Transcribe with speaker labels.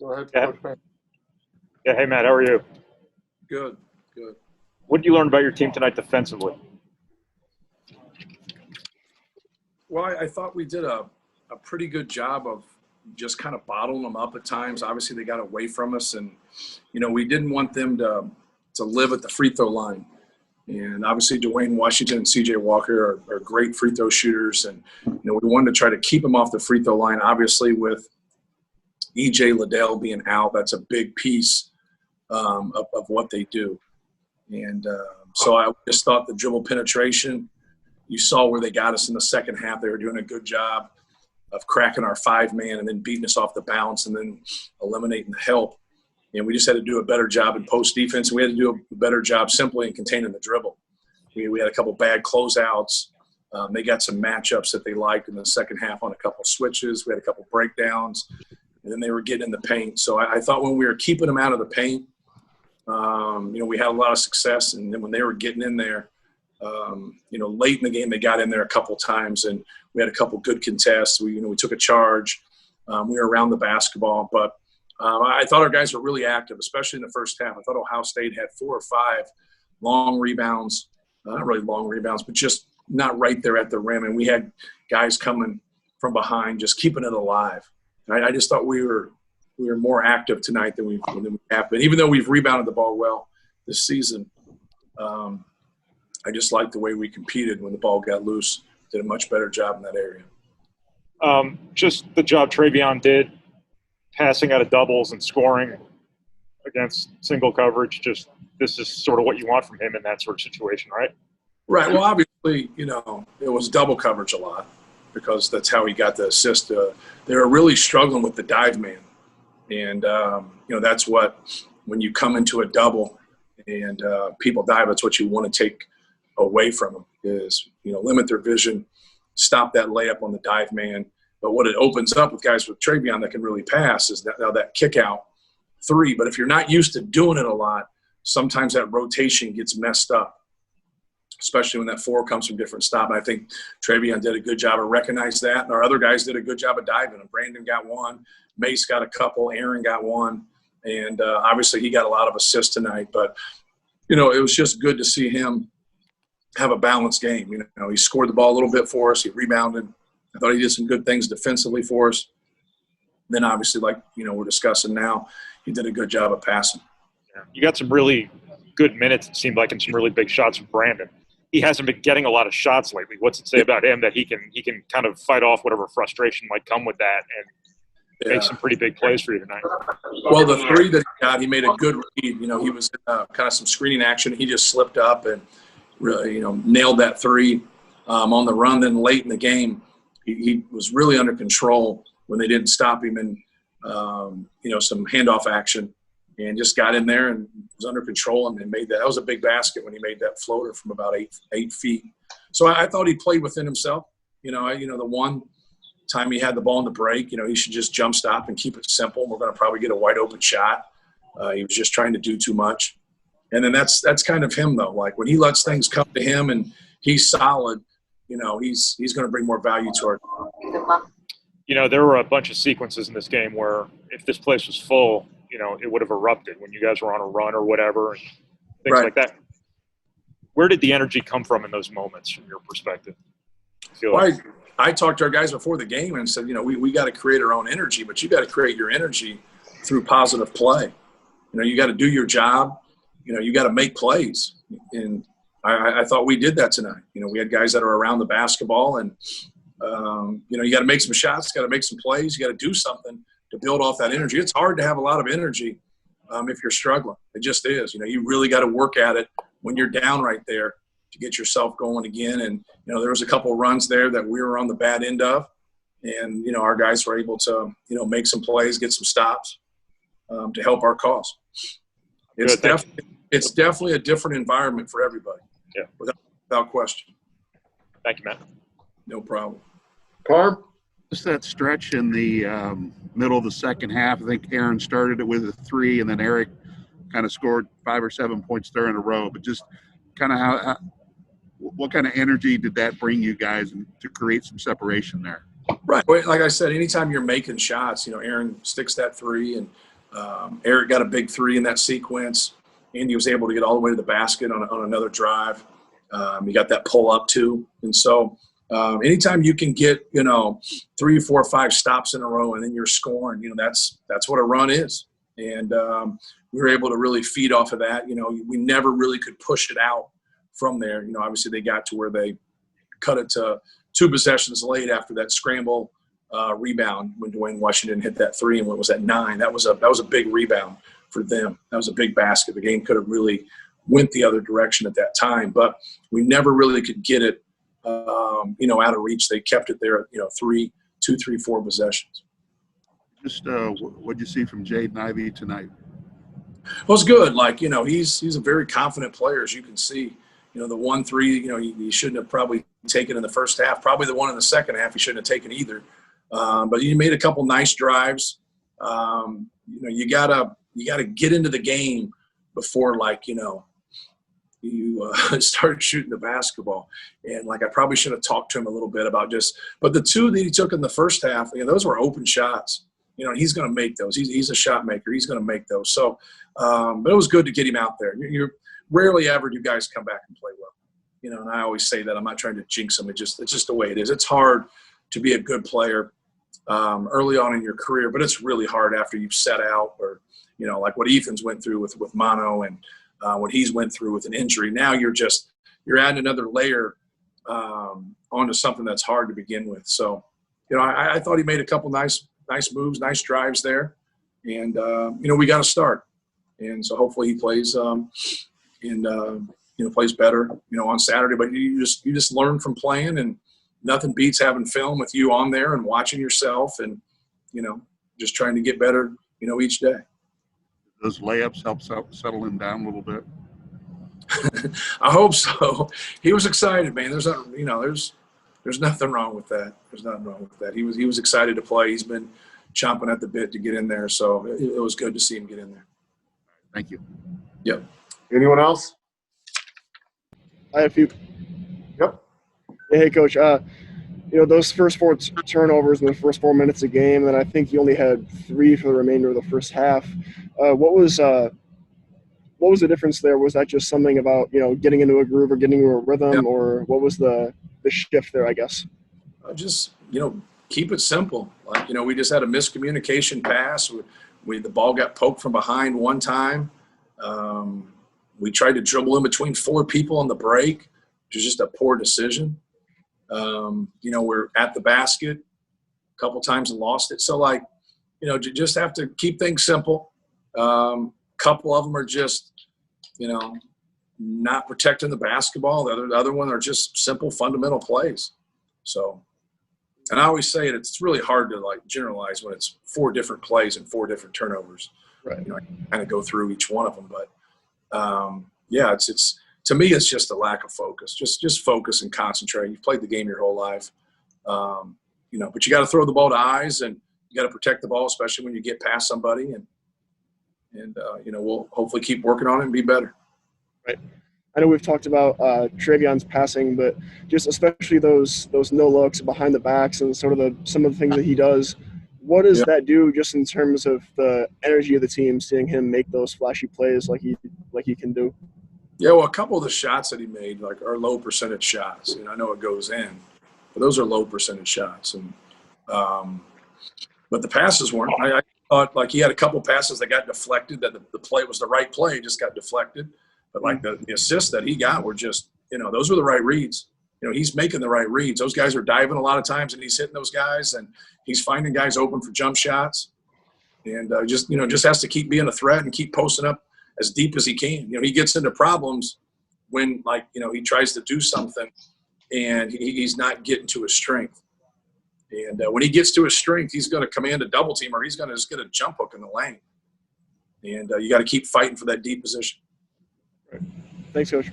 Speaker 1: Go ahead,
Speaker 2: Yeah.
Speaker 1: Coach Payne.
Speaker 2: Yeah, hey, Matt, how are you?
Speaker 1: Good, good.
Speaker 2: What did you learn about your team tonight defensively?
Speaker 1: Well, I thought we did a pretty good job of just kind of bottling them up at times. Obviously, they got away from us, and, we didn't want them to live at the free throw line. And obviously, Dwayne Washington and C.J. Walker are great free throw shooters, and, we wanted to try to keep them off the free throw line. Obviously, with E.J. Liddell being out, that's a big piece of what they do. And so I just thought the dribble penetration, you saw where they got us in the second half. They were doing a good job of cracking our 5-man and then beating us off the bounce and then eliminating the help. And we just had to do a better job in post defense. And we had to do a better job simply in containing the dribble. We had a couple bad closeouts. They got some matchups that they liked in the second half on a couple switches. We had a couple breakdowns, and then they were getting in the paint. So I thought when we were keeping them out of the paint, we had a lot of success. And then when they were getting in there, late in the game, they got in there a couple times, and we had a couple good contests. We took a charge. We were around the basketball, but I thought our guys were really active, especially in the first half. I thought Ohio State had 4 or 5 long rebounds, not really long rebounds, but just not right there at the rim. And we had guys coming from behind, just keeping it alive. And I just thought we were more active tonight than we have been. Even though we've rebounded the ball well this season, I just liked the way we competed when the ball got loose. Did a much better job in that area.
Speaker 2: Just the job Trevion did, passing out of doubles and scoring against single coverage. Just this is sort of what you want from him in that sort of situation, right?
Speaker 1: Right. Well, obviously, it was double coverage a lot because that's how he got the assist. They were really struggling with the dive man. And, that's what – when you come into a double and people dive, that's what you want to take away from them is, limit their vision, stop that layup on the dive man. But what it opens up with guys with Trevion that can really pass is that kick out 3. But if you're not used to doing it a lot, sometimes that rotation gets messed up, especially when that 4 comes from different stop. And I think Trevion did a good job of recognizing that. And our other guys did a good job of diving. And Brandon got 1. Mace got a couple. Aaron got 1. And obviously he got a lot of assists tonight. But, it was just good to see him have a balanced game. He scored the ball a little bit for us. He rebounded. I thought he did some good things defensively for us. Then obviously, like, we're discussing now, he did a good job of passing.
Speaker 2: Yeah. You got some really good minutes, it seemed like, and some really big shots from Brandon. He hasn't been getting a lot of shots lately. What's it say about him that he can kind of fight off whatever frustration might come with that and make some pretty big plays for you tonight?
Speaker 1: Well, the 3 that he got, he made a good read. He was in kind of some screening action. He just slipped up and really, nailed that 3 on the run. Then late in the game, he was really under control when they didn't stop him in, some handoff action, and just got in there and was under control and made that. That was a big basket when he made that floater from about 8 feet. So I thought he played within himself. The one time he had the ball in the break, he should just jump stop and keep it simple. We're going to probably get a wide open shot. He was just trying to do too much. And then that's kind of him, though. Like when he lets things come to him and he's solid, he's going to bring more value to our team.
Speaker 2: There were a bunch of sequences in this game where if this place was full, it would have erupted when you guys were on a run or whatever and things like that. Where did the energy come from in those moments from your perspective?
Speaker 1: I talked to our guys before the game and said, we got to create our own energy, but you got to create your energy through positive play. You got to do your job. You got to make plays. And I thought we did that tonight. We had guys that are around the basketball and, you got to make some shots, got to make some plays. You got to do something to build off that energy. It's hard to have a lot of energy if you're struggling. It just is. You really got to work at it when you're down right there to get yourself going again. And, there was a couple of runs there that we were on the bad end of. And, our guys were able to, make some plays, get some stops to help our cause. It's definitely a different environment for everybody.
Speaker 2: Yeah.
Speaker 1: Without question.
Speaker 2: Thank you, Matt.
Speaker 1: No problem.
Speaker 3: Carb? Just that stretch in the middle of the second half. I think Aaron started it with a 3, and then Eric kind of scored 5 or 7 points there in a row. But just kind of what kind of energy did that bring you guys to create some separation there?
Speaker 1: Right. Like I said, anytime you're making shots, Aaron sticks that 3, and Eric got a big three in that sequence. Andy was able to get all the way to the basket on another drive. He got that pull up too. And so anytime you can get, 3, 4, 5 stops in a row and then you're scoring, that's what a run is. And we were able to really feed off of that. We never really could push it out from there. Obviously they got to where they cut it to 2 possessions late after that scramble rebound when Dwayne Washington hit that 3 and what was at 9. That was a big rebound for them. That was a big basket. The game could have really went the other direction at that time, but we never really could get it, out of reach. They kept it there at, 2, 3, 4 possessions.
Speaker 3: Just what'd you see from Jaden Ivey tonight?
Speaker 1: Well, it's good. He's a very confident player, as you can see. The 1 3, he shouldn't have probably taken in the first half. Probably the one in the second half he shouldn't have taken either. But he made a couple nice drives. You gotta get into the game before you start shooting the basketball. And I probably should have talked to him a little bit about but the 2 that he took in the first half, those were open shots. He's going to make those. He's a shot maker. He's going to make those. So, but it was good to get him out there. You're rarely ever do guys come back and play well. And I always say that. I'm not trying to jinx them. It's just the way it is. It's hard to be a good player early on in your career, but it's really hard after you've set out or, like what Ethan's went through with mono and what he's went through with an injury. Now you're adding another layer onto something that's hard to begin with. So, I thought he made a couple nice moves, nice drives there. And, we got to start. And so hopefully he plays plays better, on Saturday. But you just learn from playing, and nothing beats having film with you on there and watching yourself and, just trying to get better, each day.
Speaker 3: Those layups help settle him down a little bit?
Speaker 1: I hope so. He was excited, man. There's nothing wrong with that. There's nothing wrong with that. He was excited to play. He's been chomping at the bit to get in there. So it was good to see him get in there.
Speaker 3: Thank you.
Speaker 1: Yep.
Speaker 4: Anyone else?
Speaker 5: I have a few.
Speaker 4: Yep.
Speaker 5: Hey, Coach. Those first 4 turnovers in the first 4 minutes of game, and I think you only had 3 for the remainder of the first half. What was the difference there? Was that just something about getting into a groove or getting into a rhythm,
Speaker 1: Yep.
Speaker 5: or what was the shift there? I guess.
Speaker 1: Just keep it simple. We just had a miscommunication pass. The ball got poked from behind one time. We tried to dribble in between 4 people on the break, which was just a poor decision. We're at the basket a couple times and lost it. So just have to keep things simple. Couple of them are just, not protecting the basketball. The other one are just simple fundamental plays. So, and I always say it's really hard to generalize when it's 4 different plays and 4 different turnovers.
Speaker 5: Right.
Speaker 1: I kind of go through each one of them, but it's to me, it's just a lack of focus. Just focus and concentrate. You've played the game your whole life, but you got to throw the ball to eyes, and you got to protect the ball, especially when you get past somebody. And we'll hopefully keep working on it and be better.
Speaker 5: Right. I know we've talked about Trevion's passing, but just especially those no looks behind the backs and sort of some of the things that he does. What does that do just in terms of the energy of the team, seeing him make those flashy plays like he can do?
Speaker 1: Yeah, well, a couple of the shots that he made are low percentage shots. I know it goes in, but those are low percentage shots. And but the passes weren't. I thought he had a couple passes that got deflected. That the play was the right play, just got deflected. But the assists that he got were just those were the right reads. He's making the right reads. Those guys are diving a lot of times, and he's hitting those guys, and he's finding guys open for jump shots. And just has to keep being a threat and keep posting up as deep as he can. He gets into problems when he tries to do something and he's not getting to his strength. And when he gets to his strength, he's going to command a double team, or he's going to just get a jump hook in the lane. And you got to keep fighting for that deep position.
Speaker 5: Thanks, Coach.